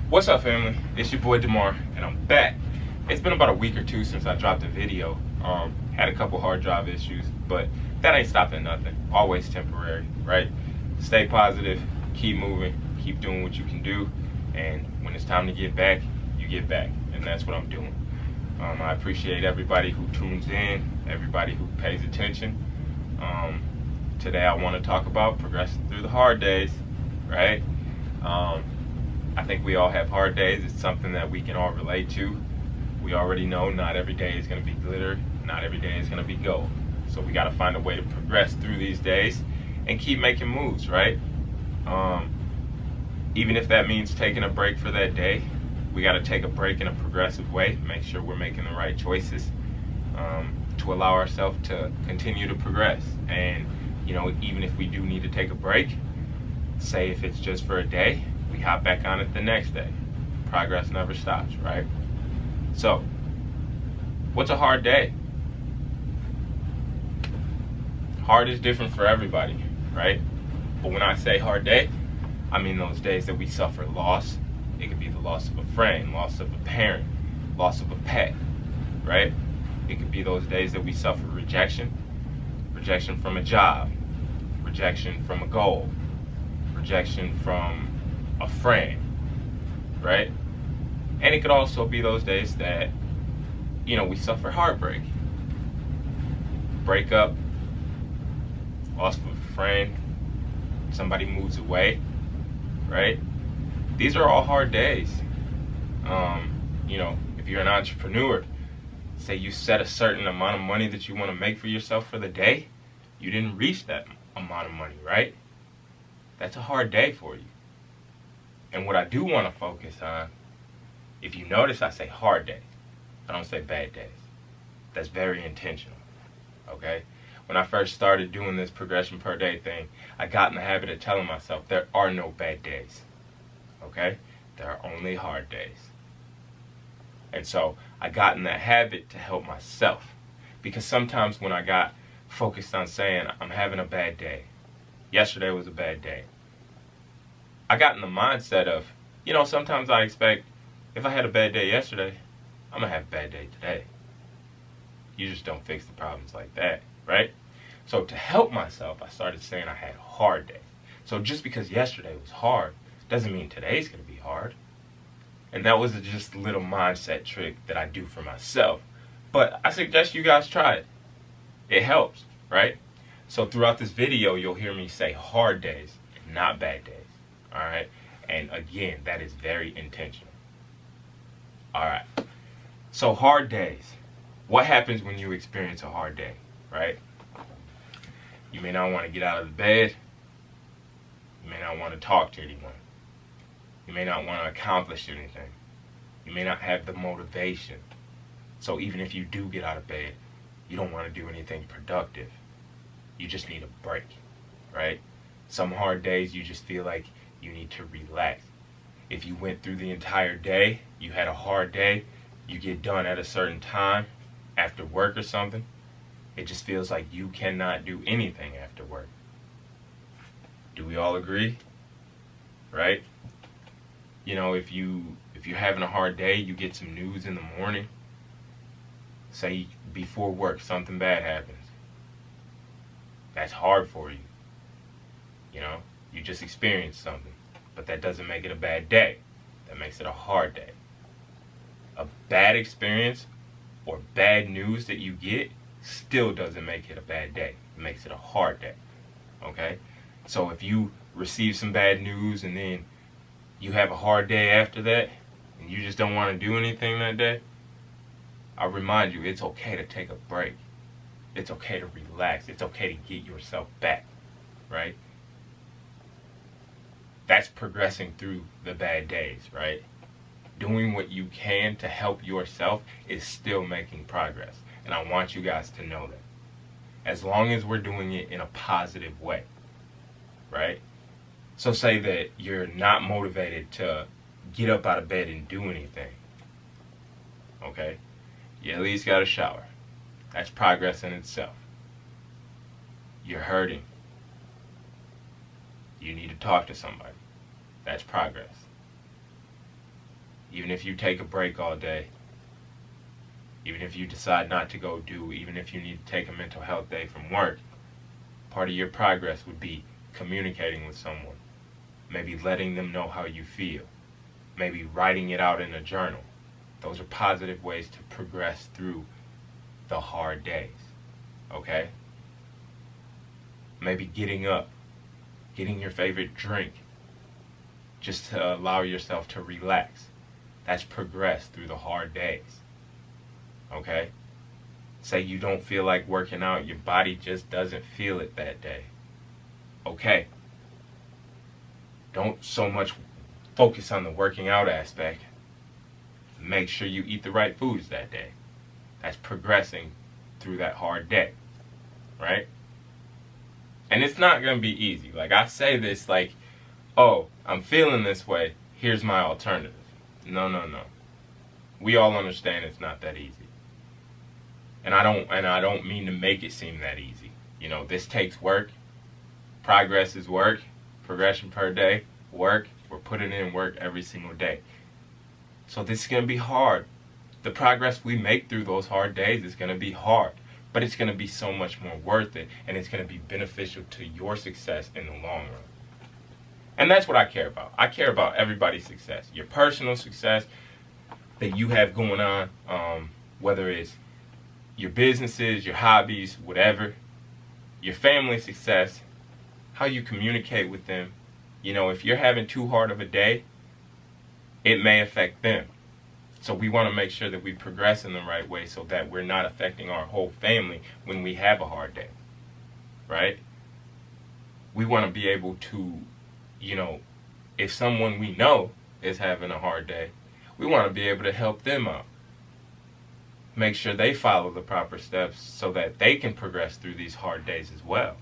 What's up, family? It's your boy Demar, and I'm back. It's been about a week or two since I dropped a video. Had a couple hard drive issues, but that ain't stopping nothing. Always temporary, right? Stay positive, keep moving, keep doing what you can do, and when it's time to get back, you get back, and that's what I'm doing. I appreciate everybody who tunes in, everybody who pays attention. Today I want to talk about progressing through the hard days, right? I think we all have hard days. It's something that we can all relate to. We already know not every day is going to be glitter, not every day is going to be gold. So we got to find a way to progress through these days and keep making moves, right? Even if that means taking a break for that day, we got to take a break in a progressive way, make sure we're making the right choices to allow ourselves to continue to progress. And, you know, even if we do need to take a break, say if it's just for a day, we hop back on it the next day. Progress never stops, right? So, what's a hard day? Hard is different for everybody, right? But when I say hard day, I mean those days that we suffer loss. It could be the loss of a friend, loss of a parent, loss of a pet, right? It could be those days that we suffer rejection from a job, rejection from a goal, rejection from a friend, right? And it could also be those days that, you know, we suffer heartbreak, breakup, loss of a friend, somebody moves away, right? These are all hard days. You know, if you're an entrepreneur, say you set a certain amount of money that you want to make for yourself for the day, you didn't reach that amount of money, right? That's a hard day for you. And what I do want to focus on, if you notice, I say hard days. I don't say bad days. That's very intentional, okay? When I first started doing this progression per day thing, I got in the habit of telling myself there are no bad days, okay? There are only hard days. And so I got in that habit to help myself. Because sometimes when I got focused on saying I'm having a bad day, yesterday was a bad day, I got in the mindset of, you know, sometimes I expect if I had a bad day yesterday, I'm going to have a bad day today. You just don't fix the problems like that, right? So to help myself, I started saying I had a hard day. So just because yesterday was hard doesn't mean today's going to be hard. And that was just a little mindset trick that I do for myself. But I suggest you guys try it. It helps, right? So throughout this video, you'll hear me say hard days, not bad days. All right? And again, that is very intentional. All right. So hard days. What happens when you experience a hard day, right? You may not want to get out of the bed. You may not want to talk to anyone. You may not want to accomplish anything. You may not have the motivation. So even if you do get out of bed, you don't want to do anything productive. You just need a break, right? Some hard days you just feel like you need to relax. If you went through the entire day, you had a hard day, you get done at a certain time after work or something, it just feels like you cannot do anything after work. Do we all agree? Right? You know, if you're having a hard day, you get some news in the morning, say before work something bad happens. That's hard for you. You know, you just experienced something. But that doesn't make it a bad day. That makes it a hard day. A bad experience or bad news that you get still doesn't make it a bad day. It makes it a hard day. Okay? So if you receive some bad news and then you have a hard day after that and you just don't want to do anything that day, I'll remind you it's okay to take a break. It's okay to relax. It's okay to get yourself back. Right? That's progressing through the bad days, right? Doing what you can to help yourself is still making progress. And I want you guys to know that. As long as we're doing it in a positive way, right? So say that you're not motivated to get up out of bed and do anything, okay? You at least got a shower. That's progress in itself. You're hurting. You need to talk to somebody. That's progress. even if you take a break all day, even if you decide not to go do, even if you need to take a mental health day from work, part of your progress would be communicating with someone, maybe letting them know how you feel, maybe writing it out in a journal. Those are positive ways to progress through the hard days, okay? Maybe getting up, getting your favorite drink, just to allow yourself to relax. That's progress through the hard days, okay? Say you don't feel like working out, your body just doesn't feel it that day. Okay. Don't so much focus on the working out aspect. Make sure you eat the right foods that day. That's progressing through that hard day, right? And it's not going to be easy. Like, I say this like, oh, I'm feeling this way, here's my alternative. No, no, no. We all understand it's not that easy. And I don't mean to make it seem that easy. You know, this takes work. Progress is work. Progression per day, work. We're putting in work every single day. So this is going to be hard. The progress we make through those hard days is going to be hard. But it's going to be so much more worth it. And it's going to be beneficial to your success in the long run. And that's what I care about. I care about everybody's success. Your personal success that you have going on, whether it's your businesses, your hobbies, whatever, your family success, how you communicate with them. You know, if you're having too hard of a day, it may affect them. So we want to make sure that we progress in the right way so that we're not affecting our whole family when we have a hard day, right? We want to be able to, you know, if someone we know is having a hard day, we want to be able to help them out. Make sure they follow the proper steps so that they can progress through these hard days as well.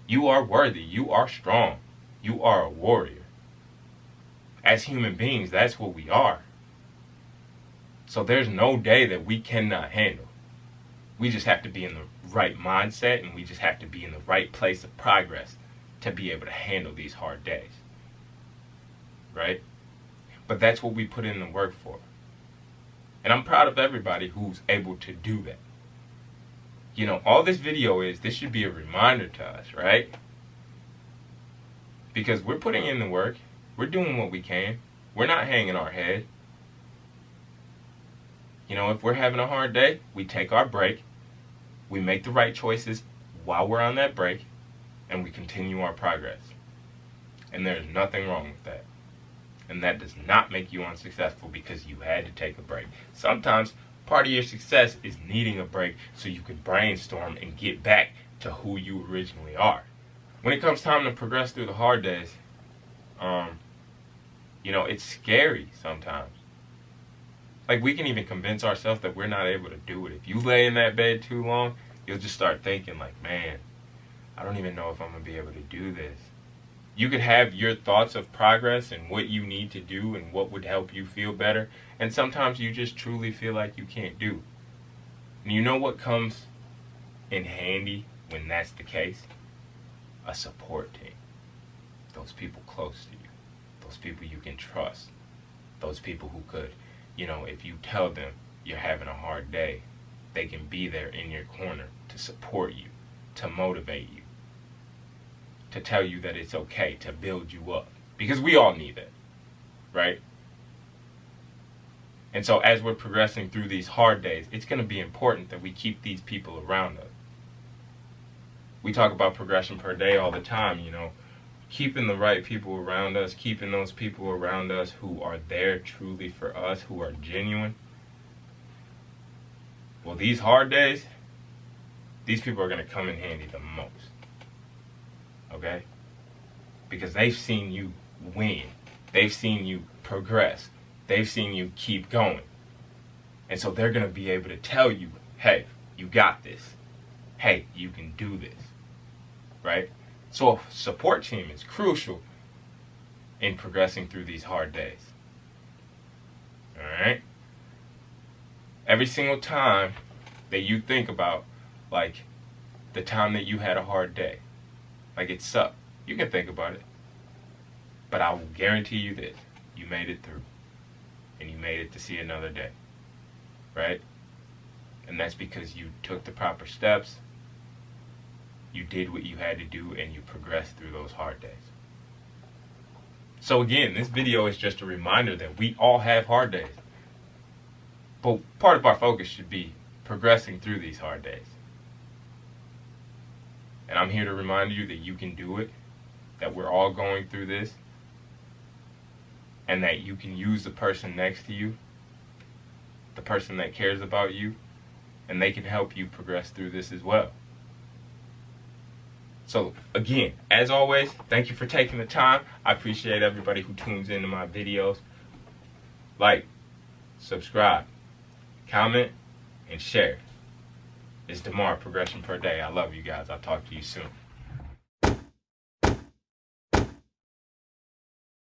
You are worthy. You are strong. You are a warrior. As human beings, that's what we are. So there's no day that we cannot handle. We just have to be in the right mindset, and we just have to be in the right place of progress to be able to handle these hard days. Right? But that's what we put in the work for. And I'm proud of everybody who's able to do that. You know, all this video is, this should be a reminder to us, right? Because we're putting in the work. We're doing what we can. We're not hanging our head. You know, if we're having a hard day, we take our break. We make the right choices while we're on that break. And we continue our progress. And there's nothing wrong with that. And that does not make you unsuccessful because you had to take a break. Sometimes part of your success is needing a break so you can brainstorm and get back to who you originally are. When it comes time to progress through the hard days, you know, it's scary sometimes. Like, we can even convince ourselves that we're not able to do it. If you lay in that bed too long, you'll just start thinking like, man, I don't even know if I'm going to be able to do this. You could have your thoughts of progress and what you need to do and what would help you feel better. And sometimes you just truly feel like you can't do. And you know what comes in handy when that's the case? A support team. Those people close to you. Those people you can trust. Those people who could, you know, if you tell them you're having a hard day, they can be there in your corner to support you, to motivate you, to tell you that it's okay, to build you up. Because we all need that, right? And so as we're progressing through these hard days, it's going to be important that we keep these people around us. We talk about progression per day all the time, you know, keeping the right people around us, keeping those people around us who are there truly for us, who are genuine. Well, these hard days, these people are going to come in handy the most. Okay? Because they've seen you win. They've seen you progress. They've seen you keep going. And so they're going to be able to tell you, hey, you got this. Hey, you can do this. Right? So a support team is crucial in progressing through these hard days. Alright? Every single time that you think about, like, the time that you had a hard day, like it sucked, you can think about it. But I will guarantee you this, you made it through. and you made it to see another day, right? And that's because you took the proper steps, you did what you had to do, and you progressed through those hard days. So again, this video is just a reminder that we all have hard days. But part of our focus should be progressing through these hard days. And I'm here to remind you that you can do it, that we're all going through this, and that you can use the person next to you, the person that cares about you, and they can help you progress through this as well. So again, as always, thank you for taking the time. I appreciate everybody who tunes into my videos. Like, subscribe, comment, and share. It's Damar, Progression Per Day. I love you guys. I'll talk to you soon.